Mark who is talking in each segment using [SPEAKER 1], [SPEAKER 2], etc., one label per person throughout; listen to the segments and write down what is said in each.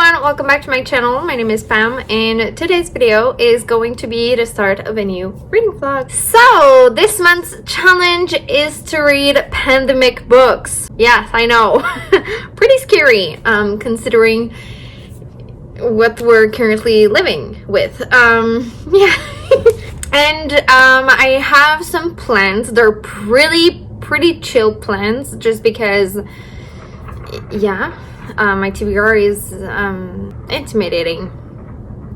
[SPEAKER 1] everyone, welcome back to my channel. My name is Pam and today's video is going to be the start of a new reading vlog. So this month's challenge is to read pandemic books. Yes, I know. Pretty scary considering what we're currently living with. Yeah. And I have some plans. They're pretty chill plans just because, yeah, my TBR is intimidating,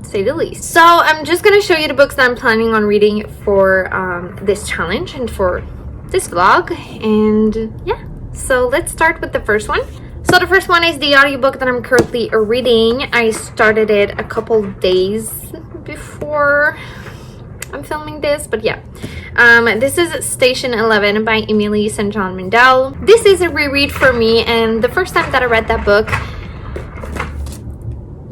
[SPEAKER 1] to say the least. So I'm just gonna show you the books that I'm planning on reading for this challenge and for this vlog. And yeah, so let's start with the first one. So the first one is the audiobook that I'm currently reading. I started it a couple days before I'm filming this, but yeah. This is Station 11 by Emily St. John Mandel. This is a reread for me, and the first time that I read that book,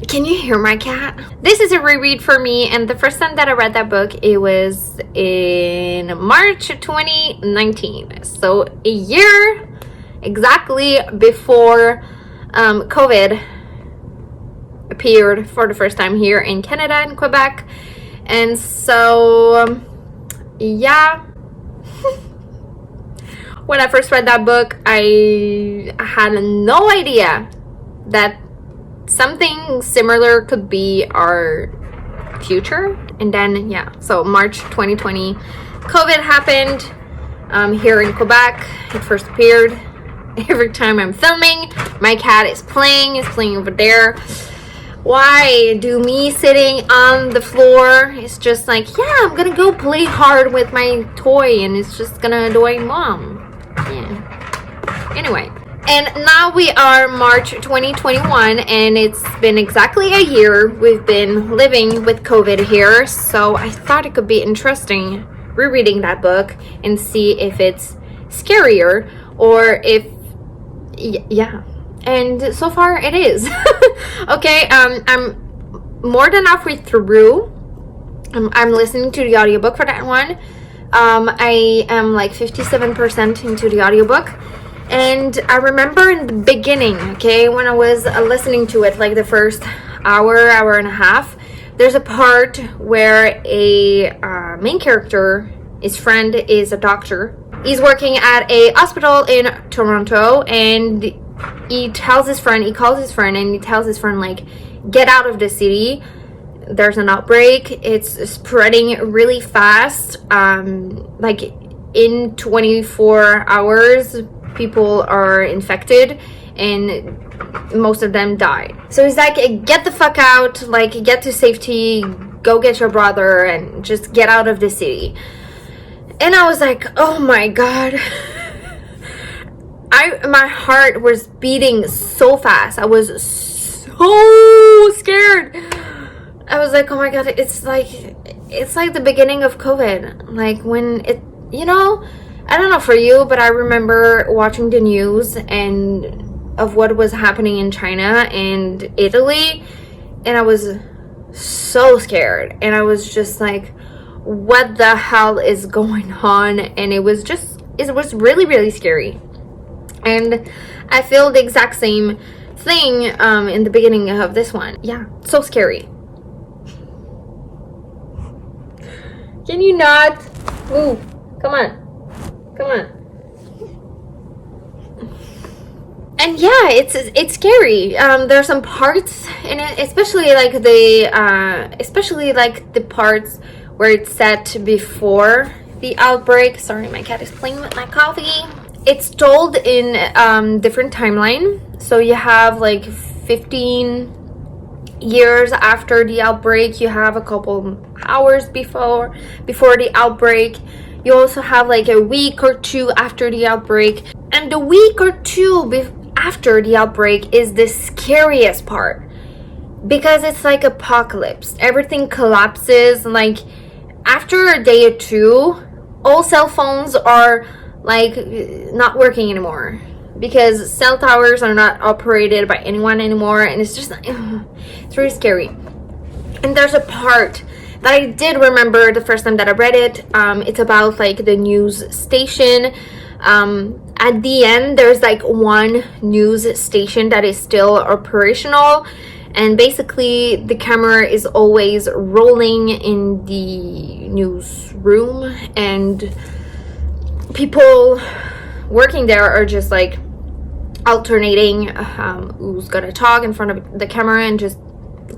[SPEAKER 1] can you hear my cat? This is a reread for me, and the first time that I read that book, it was in March 2019. So a year exactly before COVID appeared for the first time here in Canada and Quebec. And so yeah, when I first read that book, I had no idea that something similar could be our future. And then yeah, so March 2020, COVID happened here in Quebec. It first appeared. Every time I'm filming, my cat is playing over there. Why do me sitting on the floor is just like, yeah, I'm gonna go play hard with my toy and it's just gonna annoy mom. Yeah. Anyway, and now we are March 2021 and it's been exactly a year we've been living with COVID here. So I thought it could be interesting rereading that book and see if it's scarier or if, yeah. And so far it is. Okay, I'm more than halfway through. I'm listening to the audiobook for that one. I am like 57% into the audiobook. And I remember in the beginning, okay, when I was listening to it, like the first hour and a half, there's a part where a main character, his friend is a doctor. He's working at a hospital in Toronto, and he calls his friend and he tells his friend, like, get out of the city. There's an outbreak. It's spreading really fast. Like in 24 hours, people are infected and most of them die. So he's like, get the fuck out, like, get to safety, go get your brother and just get out of the city. And I was like, oh my God. My heart was beating so fast. I was so scared. I was like, oh my God, it's like the beginning of COVID. Like when it, you know, I don't know for you, but I remember watching the news and of what was happening in China and Italy, and I was so scared. And I was just like, what the hell is going on? And it was really, really scary. And I feel the exact same thing in the beginning of this one. Yeah, so scary. Can you not move? Come on. And yeah, it's scary. There's some parts in it, especially like the parts where it's set before the outbreak. Sorry, my cat is playing with my coffee. It's told in different timeline. So you have like 15 years after the outbreak. You have a couple hours before the outbreak. You also have like a week or two after the outbreak. And the week or two after the outbreak is the scariest part. Because it's like apocalypse. Everything collapses. Like after a day or two, all cell phones are like not working anymore because cell towers are not operated by anyone anymore, and it's just like, it's really scary. And there's a part that I did remember the first time that I read it. It's about like the news station. At the end, there's like one news station that is still operational, and basically the camera is always rolling in the newsroom, and people working there are just like alternating who's gonna talk in front of the camera and just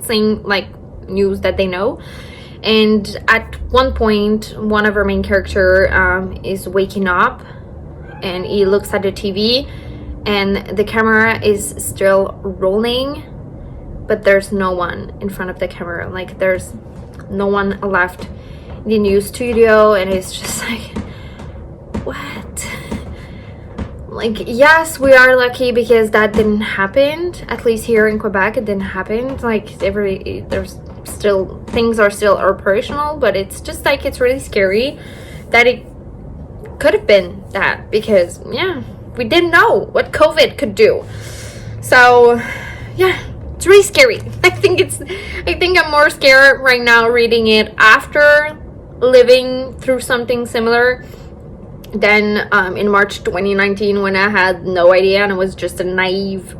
[SPEAKER 1] saying like news that they know. And at one point, one of our main character is waking up, and he looks at the TV, and the camera is still rolling, but there's no one in front of the camera. Like, there's no one left in the news studio, and it's just like, what? Like, yes, we are lucky because that didn't happen. At least here in Quebec, it didn't happen. Like, there's still, things are still operational, but it's just like, it's really scary that it could have been that, because yeah, we didn't know what COVID could do. So yeah, it's really scary. I think I'm more scared right now reading it after living through something similar than in March 2019, when I had no idea and I was just a naive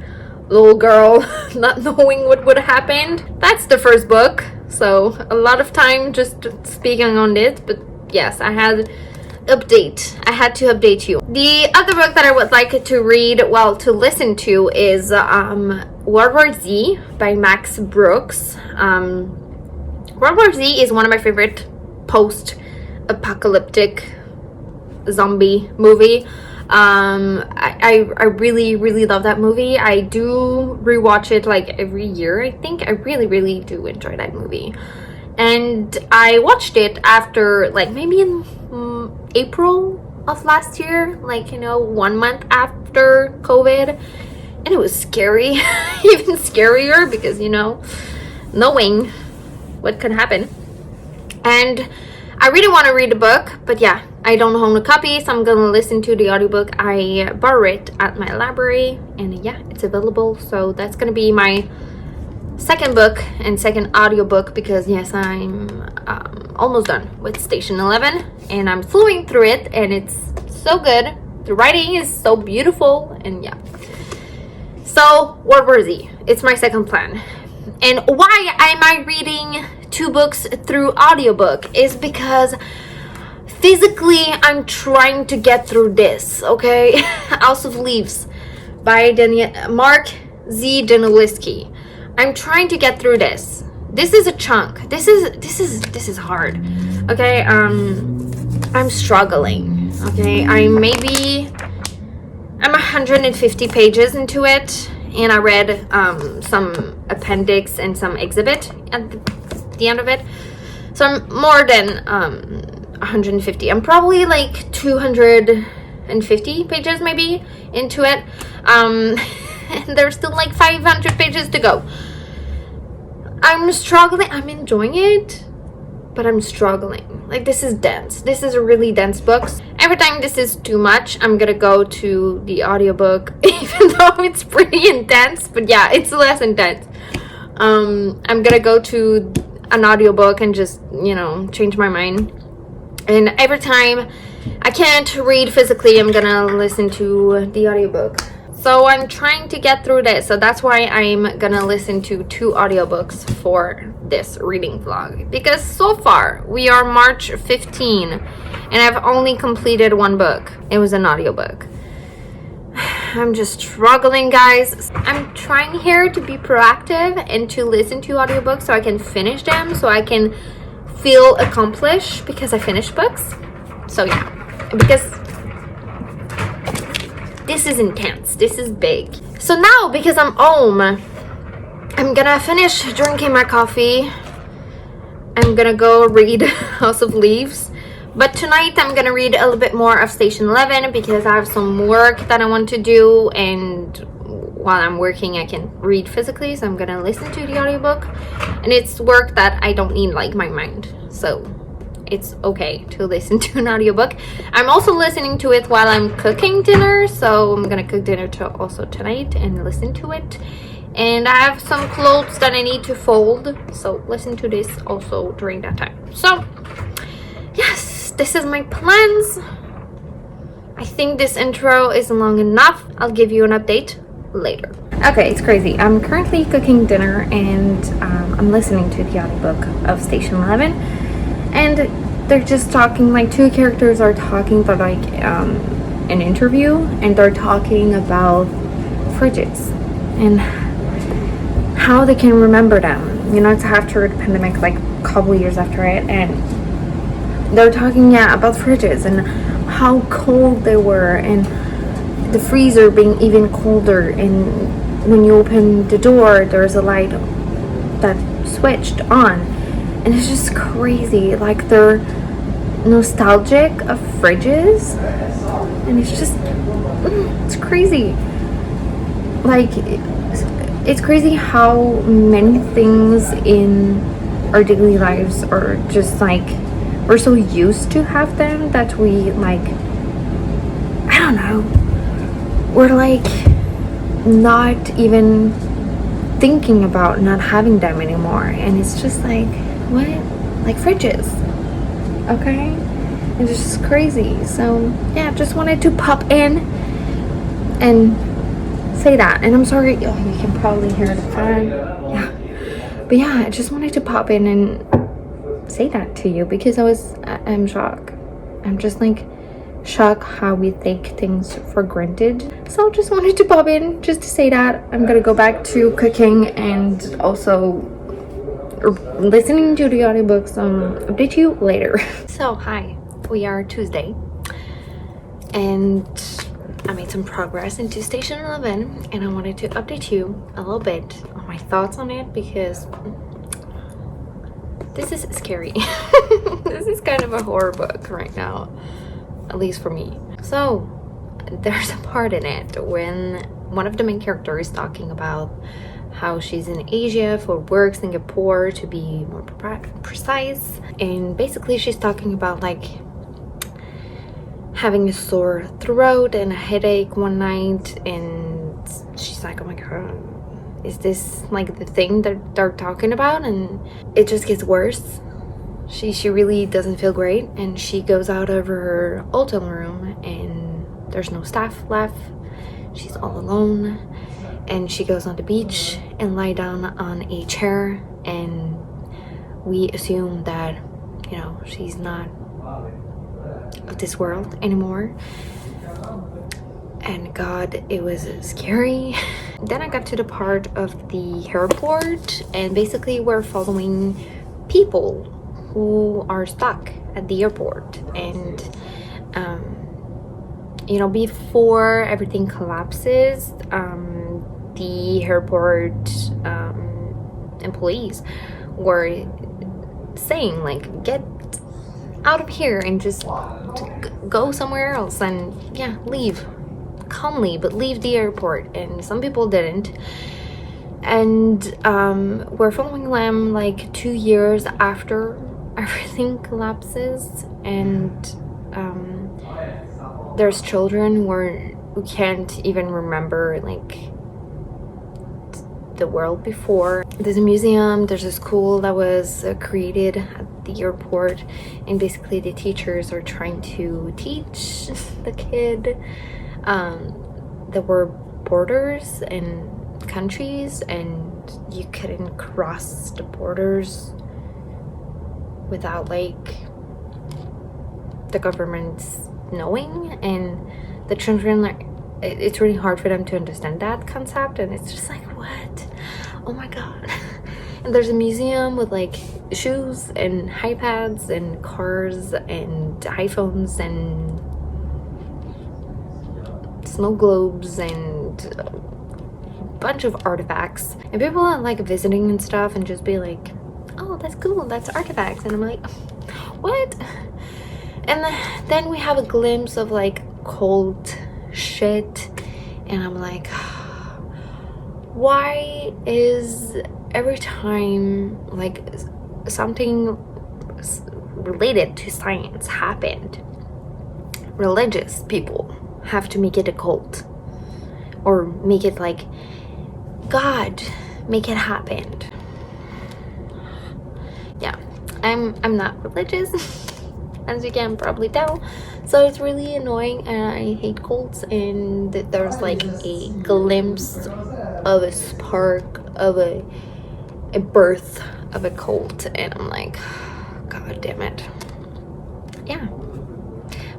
[SPEAKER 1] little girl not knowing what would happen. That's the first book, so a lot of time just speaking on it, but yes, I had to update you. The other book that I would like to read, well, to listen to, is World War Z by Max Brooks. World War Z is one of my favorite post-apocalyptic zombie movie. I really love that movie. I do rewatch it like every year. I think I really do enjoy that movie, and I watched it after, like, maybe in April of last year, like, 1 month after COVID, and it was scary. Even scarier, because knowing what could happen. And I really want to read the book, but yeah, I don't own a copy, so I'm gonna listen to the audiobook. I borrowed it at my library, and yeah, it's available. So that's gonna be my second book and second audiobook, because yes, I'm almost done with Station 11, and I'm flowing through it, and it's so good. The writing is so beautiful, and yeah. So World War Z, it's my second plan. And why am I reading 2 books through audiobook is because physically I'm trying to get through this, okay? House of Leaves by Mark Z. Danielewski. I'm trying to get through this. This is a chunk. This is hard. Okay, I'm struggling. Okay, I'm 150 pages into it, and I read some appendix and some exhibit at the end of it. So I'm more than 150. I'm probably like 250 pages maybe into it. And there's still like 500 pages to go. I'm struggling. I'm enjoying it, but I'm struggling. Like, this is dense. This is a really dense book. Every time this is too much, I'm gonna go to the audiobook, even though it's pretty intense. But yeah, it's less intense. I'm gonna go to an audiobook and just, change my mind. And every time I can't read physically, I'm gonna listen to the audiobook. So I'm trying to get through this. So that's why I'm gonna listen to 2 audiobooks for this reading vlog. Because so far, we are March 15, and I've only completed 1 book. It was an audiobook. I'm just struggling, guys. I'm trying here to be proactive and to listen to audiobooks so I can finish them, so I can feel accomplished because I finished books. So yeah, because this is intense. This is big. So now, because I'm home, I'm gonna finish drinking my coffee. I'm gonna go read House of Leaves. But tonight I'm gonna read a little bit more of Station 11 because I have some work that I want to do, and while I'm working I can read physically, so I'm gonna listen to the audiobook. And it's work that I don't need like my mind, so it's okay to listen to an audiobook. I'm also listening to it while I'm cooking dinner, so I'm gonna cook dinner also tonight and listen to it. And I have some clothes that I need to fold, so listen to this also during that time. So yes, this is my plans. I think this intro is long enough. I'll give you an update later. Okay, it's crazy. I'm currently cooking dinner and I'm listening to the audiobook of Station 11, and they're just talking, like two characters are talking for like an interview, and they're talking about fridges and how they can remember them. You know, it's after the pandemic, like a couple years after it, and they're talking, yeah, about fridges and how cold they were, and the freezer being even colder, and when you open the door there's a light that switched on, and it's just crazy. Like they're nostalgic of fridges, and it's just it's crazy. Like it's crazy how many things in our daily lives are just like we're so used to have them that we like, I don't know, we're like not even thinking about not having them anymore. And it's just like, what? Like fridges, okay? It's just crazy. So yeah, just wanted to pop in and say that. And I'm sorry, you can probably hear the fan. Yeah, but yeah, I just wanted to pop in and say that to you because I'm shocked. I'm just like shocked how we take things for granted. So just wanted to pop in just to say that. I'm gonna go back to cooking and also listening to the audiobook, so update you later. So hi, we are Tuesday and I made some progress into Station 11 and I wanted to update you a little bit on my thoughts on it because this is scary. This is kind of a horror book right now, at least for me. So there's a part in it when one of the main characters is talking about how she's in Asia for work, Singapore to be more precise, and basically she's talking about like having a sore throat and a headache one night, and she's like, oh my god, is this like the thing that they're talking about? And it just gets worse. She really doesn't feel great, and she goes out of her hotel room and there's no staff left. She's all alone, and she goes on the beach and lie down on a chair, and we assume that, you know, she's not of this world anymore. And god, it was scary. Then I got to the part of the airport, and basically we're following people who are stuck at the airport, and you know, before everything collapses, the airport employees were saying like, get out of here and just go somewhere else, and yeah, leave calmly, but leave the airport. And some people didn't, and we're following them like 2 years after everything collapses, and there's children who can't even remember like the world before. There's a museum, there's a school that was created at the airport, and basically the teachers are trying to teach the kid. There were borders and countries, and you couldn't cross the borders without like the government's knowing, and the children, like, it's really hard for them to understand that concept, and it's just like, what? Oh my god. And there's a museum with like shoes and iPads and cars and iPhones and snow globes and a bunch of artifacts, and people are like visiting and stuff and just be like, oh, that's cool, that's artifacts. And I'm like, what? And then we have a glimpse of like cold shit, and I'm like, why is every time like something related to science happened, religious people have to make it a cult or make it like God make it happen? Yeah, I'm not religious, as you can probably tell, so it's really annoying, and I hate cults. And there's like a glimpse of a spark of a birth of a cult, and I'm like, god damn it. Yeah,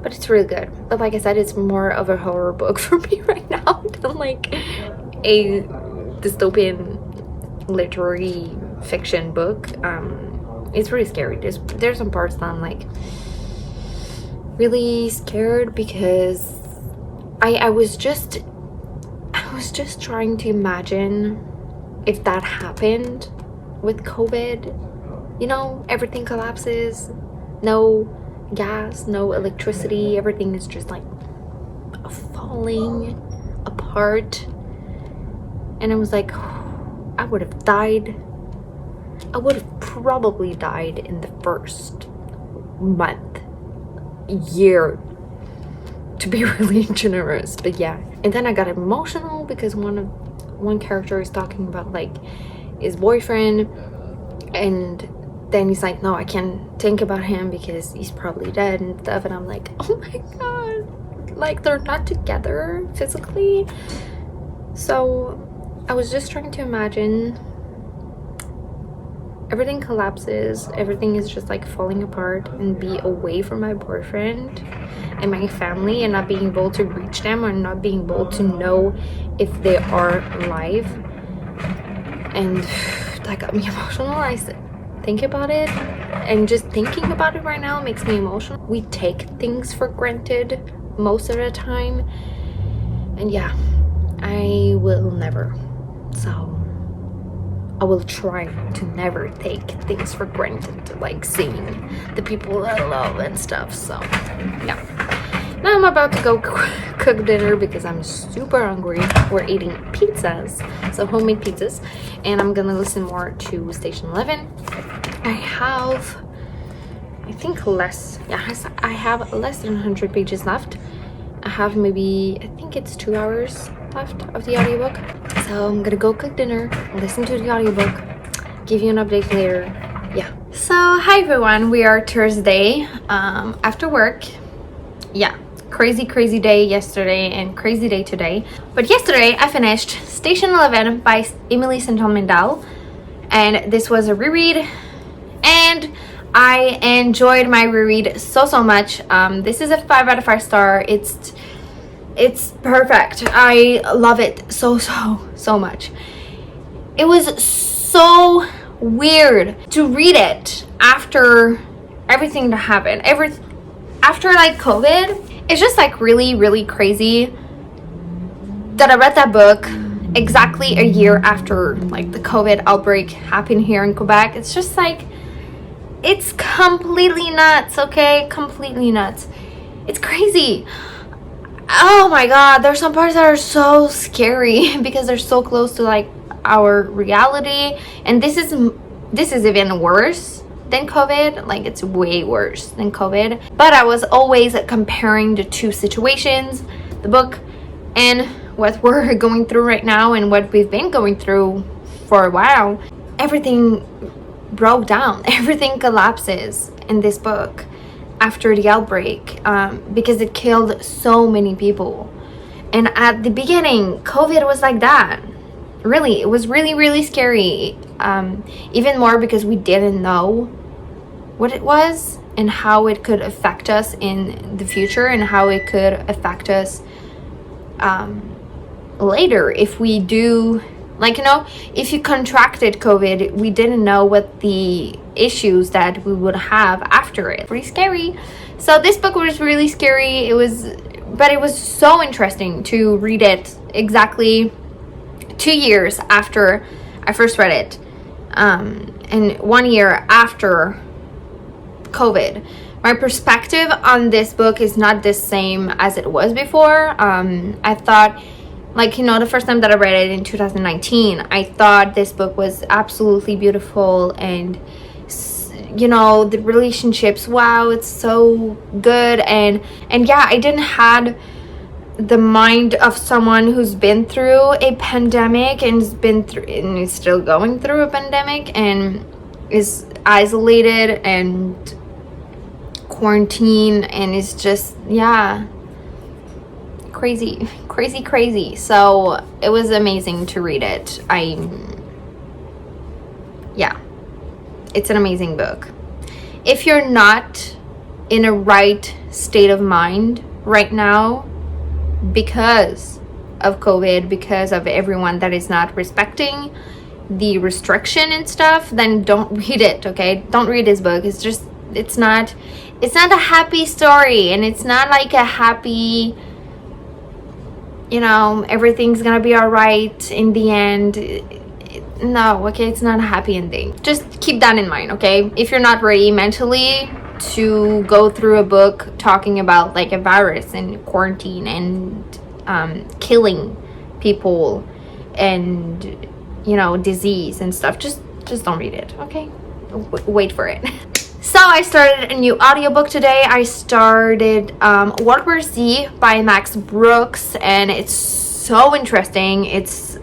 [SPEAKER 1] but it's really good. But like I said, it's more of a horror book for me right now than like a dystopian literary fiction book. It's really scary. There's some parts that I'm like really scared, because I was just trying to imagine if that happened with COVID. You know, everything collapses, no gas, no electricity, everything is just like falling apart, and I was like, I would have died. I would have probably died in the first month, year, to be really generous. But yeah, and then I got emotional because one character is talking about like his boyfriend, and then he's like, no, I can't think about him because he's probably dead and stuff, and I'm like, oh my god, like they're not together physically. So I was just trying to imagine everything collapses, everything is just like falling apart, and be away from my boyfriend and my family, and not being able to reach them, or not being able to know if they are alive. And that got me emotional. I think about it, and just thinking about it right now makes me emotional. We take things for granted most of the time, and yeah, I will never. So I will try to never take things for granted, like seeing the people I love and stuff. So yeah, now I'm about to go cook dinner because I'm super hungry. We're eating pizzas, so homemade pizzas, and I'm gonna listen more to Station 11. I have, I think I have less than 100 pages left. I have maybe, I think it's 2 hours left of the audiobook. So I'm gonna go cook dinner, listen to the audiobook, give you an update later. Yeah. So hi everyone, we are Thursday after work. Yeah, crazy day yesterday and crazy day today. But yesterday I finished Station 11 by Emily St. John Mandel, and this was a reread, and I enjoyed my reread so much. This is a 5 out of 5 star. It's perfect. I love it so much. It was so weird to read it after everything that happened. After like COVID, it's just like really crazy that I read that book exactly a year after like the COVID outbreak happened here in Quebec. It's just like, it's completely nuts, okay? Completely nuts. It's crazy. Oh my god, there's some parts that are so scary because they're so close to like our reality, and this is even worse than COVID. Like, it's way worse than COVID. But I was always comparing the two situations, the book and what we're going through right now and what we've been going through for a while. Everything broke down, everything collapses in this book after the outbreak, because it killed so many people. And at the beginning, COVID was like that. Really, it was really scary. Even more because we didn't know what it was and how it could affect us in the future, and how it could affect us later if we do, like, you know, if you contracted COVID, we didn't know what the issues that we would have after it. Pretty scary. So this book was really scary. But it was so interesting to read it exactly 2 years after I first read it, and 1 year after COVID. My perspective on this book is not the same as it was before. I thought, like, you know, the first time that I read it in 2019, I thought this book was absolutely beautiful, and, you know, the relationships, wow, it's so good. And yeah, I didn't have the mind of someone who's been through a pandemic and is still going through a pandemic and is isolated and quarantined, and is just, yeah, crazy. So it was amazing to read it. Yeah, it's an amazing book. If you're not in a right state of mind right now because of COVID, because of everyone that is not respecting the restriction and stuff, then don't read it, okay? Don't read this book. It's not a happy story, and it's not like a happy, you know, everything's gonna be all right in the end. No, okay, it's not a happy ending. Just keep that in mind, okay? If you're not ready mentally to go through a book talking about like a virus and quarantine and killing people and, you know, disease and stuff, just don't read it, okay? Wait for it. So I started a new audiobook today. I started World War Z by Max Brooks, and it's so interesting. It's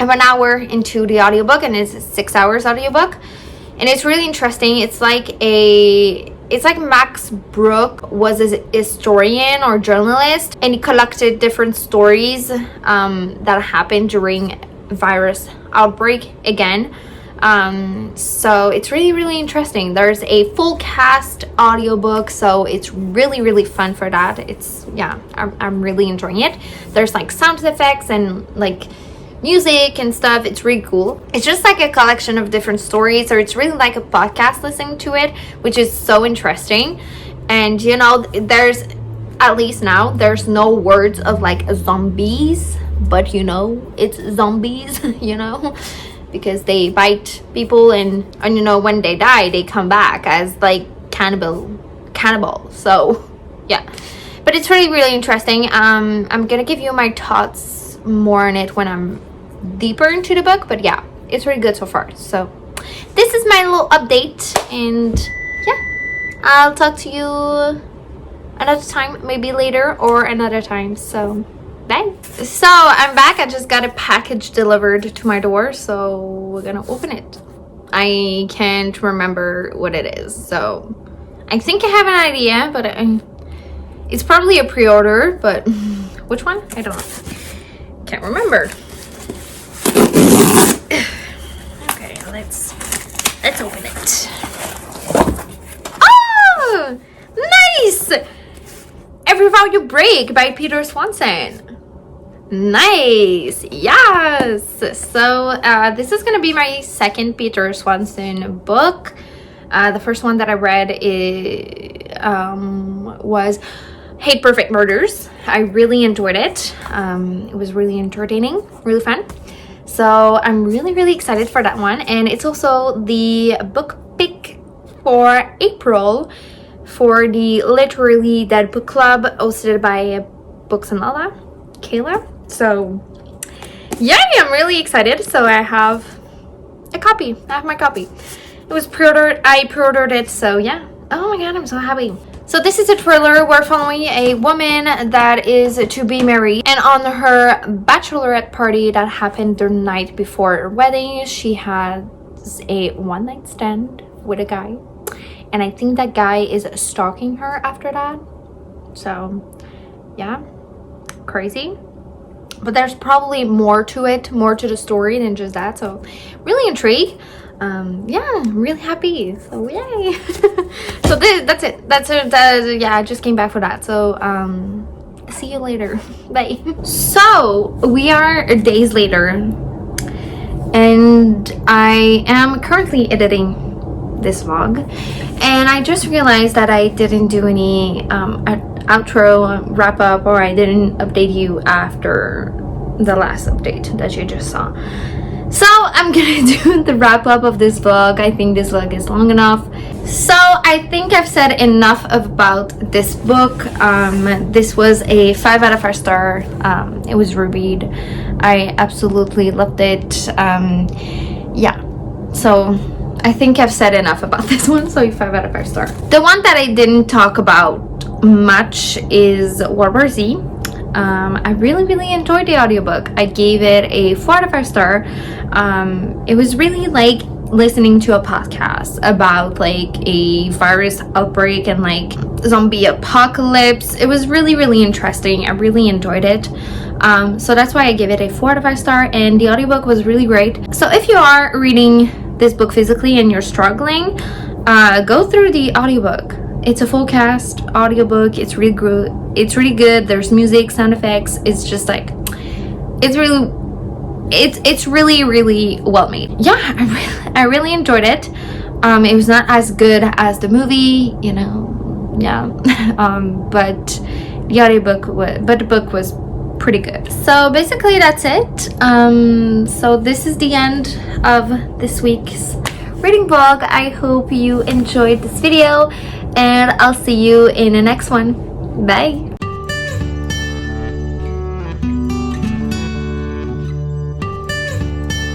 [SPEAKER 1] I'm an hour into the audiobook, and it's a 6 hours audiobook, and it's really interesting. It's like Max Brooks was a historian or journalist, and he collected different stories that happened during virus outbreak again. So it's really interesting. There's a full cast audiobook, so it's really fun for that. It's, yeah, I'm really enjoying it. There's like sound effects and like music and stuff. It's really cool. It's just like a collection of different stories, or it's really like a podcast listening to it, which is so interesting. And you know, there's, at least now, there's no words of like zombies, but you know, it's zombies, you know, because they bite people, and you know, when they die, they come back as like cannibal. So yeah, but it's really interesting. I'm gonna give you my thoughts more on it when I'm deeper into the book, but yeah, it's really good so far. So this is my little update, and yeah, I'll talk to you another time, maybe later or another time. So bye. So I'm back. I just got a package delivered to my door, so we're gonna open it. I can't remember what it is, so I think I have an idea, but it's probably a pre-order, but which one? I don't know. Can't remember. Okay, let's open it. Oh, nice! Every Vow You Break by Peter Swanson. Nice, yes. So this is gonna be my second Peter Swanson book. The first one that I read was Hate Perfect Murders. I really enjoyed it. It was really entertaining, really fun. So I'm really excited for that one, and it's also the book pick for April for the Literally Dead Book Club hosted by Books and Lala, Kayla. So yay, I'm really excited. So I have a copy. I have my copy. It was pre-ordered. I pre-ordered it, so yeah. Oh my god, I'm so happy. So this is a thriller. We're following a woman that is to be married, and on her bachelorette party that happened the night before her wedding, she has a one-night stand with a guy, and I think that guy is stalking her after that. So yeah, crazy. But there's probably more to it, more to the story than just that. So really intrigued. Yeah, I'm really happy. So yay. So that's it. Yeah, I just came back for that. So see you later. Bye. So we are days later, and I am currently editing this vlog, and I just realized that I didn't do any outro wrap up, or I didn't update you after the last update that you just saw. So I'm gonna do the wrap up of this vlog. I think this vlog is long enough. So I think I've said enough about this book. This was a 5 out of 5 star. It was reread. I absolutely loved it. Yeah, so I think I've said enough about this one. So 5 out of 5 star. The one that I didn't talk about much is World War Z. I really enjoyed the audiobook. I gave it a 4 out of 5 star. It was really like listening to a podcast about like a virus outbreak and like zombie apocalypse. It was really, really interesting. I really enjoyed it. So that's why I give it a 4 out of 5 star, and the audiobook was really great. So if you are reading this book physically and you're struggling, go through the audiobook. It's a full cast audiobook. It's really good. It's really good. There's music, sound effects. It's just like, it's really, really well made. Yeah, I really enjoyed it. It was not as good as the movie, you know, yeah. But the audiobook the book was pretty good. So basically that's it. So this is the end of this week's reading vlog. I hope you enjoyed this video, and I'll see you in the next one. Bye.